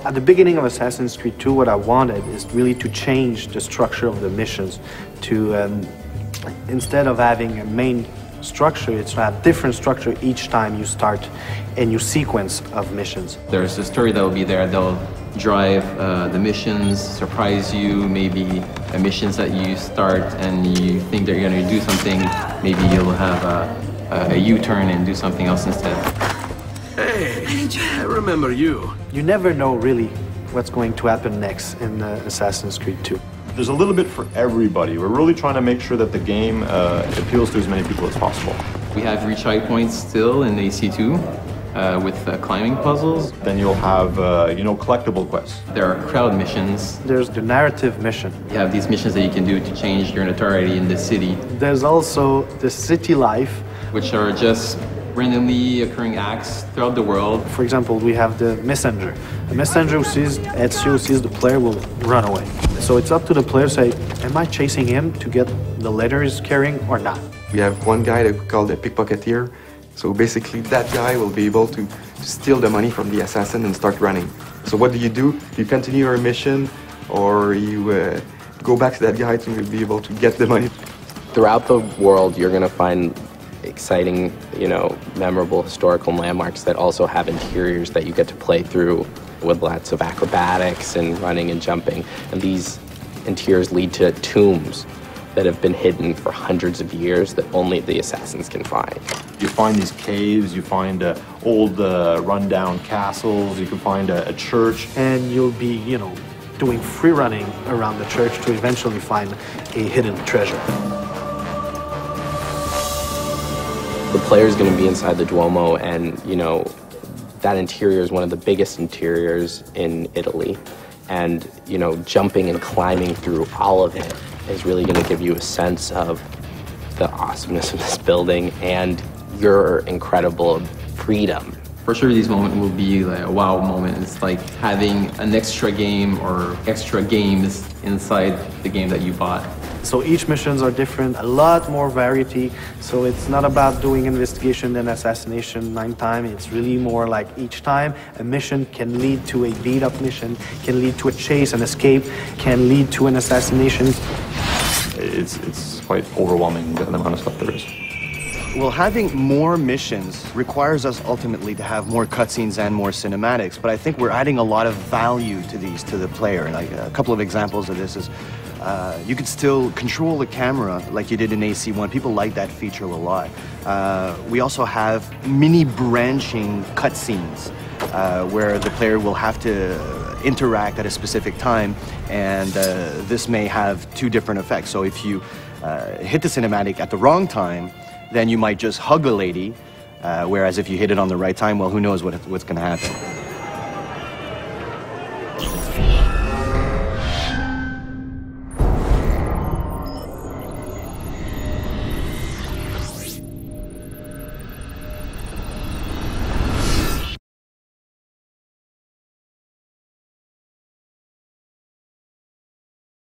At the beginning of Assassin's Creed 2, what I wanted is really to change the structure of the missions. To instead of having a main structure, it's to have different structure each time you start a new sequence of missions. There's a story that will be there. They'll drive the missions, surprise you, maybe missions that you start and you think they're going to do something, maybe you'll have a U-turn and do something else instead. Hey, I remember you. You never know really what's going to happen next in Assassin's Creed 2. There's a little bit for everybody. We're really trying to make sure that the game appeals to as many people as possible. We have retry points still in AC2 with climbing puzzles. Then you'll have, collectible quests. There are crowd missions. There's the narrative mission. You have these missions that you can do to change your notoriety in the city. There's also the city life, which are just randomly occurring acts throughout the world. For example, we have the messenger. The messenger who sees Ezio, sees the player, will run away. So it's up to the player to say, am I chasing him to get the letter he's carrying or not? We have one guy that we call the pickpocketeer. So basically that guy will be able to steal the money from the assassin and start running. So what do? You continue your mission, or you go back to that guy to be able to get the money. Throughout the world, you're going to find exciting, memorable historical landmarks that also have interiors that you get to play through with lots of acrobatics and running and jumping. And these interiors lead to tombs that have been hidden for hundreds of years that only the assassins can find. You find these caves, you find old rundown castles, you can find a church. And you'll be, doing free running around the church to eventually find a hidden treasure. The player's going to be inside the Duomo, and, that interior is one of the biggest interiors in Italy. And, jumping and climbing through all of it is really going to give you a sense of the awesomeness of this building and your incredible freedom. For sure, these moments will be like a wow moment. It's like having an extra game or extra games inside the game that you bought. So each missions are different, a lot more variety. So it's not about doing investigation and assassination 9 times. It's really more like each time a mission can lead to a beat-up mission, can lead to a chase, an escape, can lead to an assassination. It's quite overwhelming, the amount of stuff there is. Well, having more missions requires us ultimately to have more cutscenes and more cinematics, but I think we're adding a lot of value to these to the player. Like a couple of examples of this is you could still control the camera like you did in AC1. People like that feature a lot. We also have mini branching cutscenes where the player will have to interact at a specific time, and this may have 2 different effects. So if you hit the cinematic at the wrong time, then you might just hug a lady, whereas if you hit it on the right time, well, who knows what's going to happen.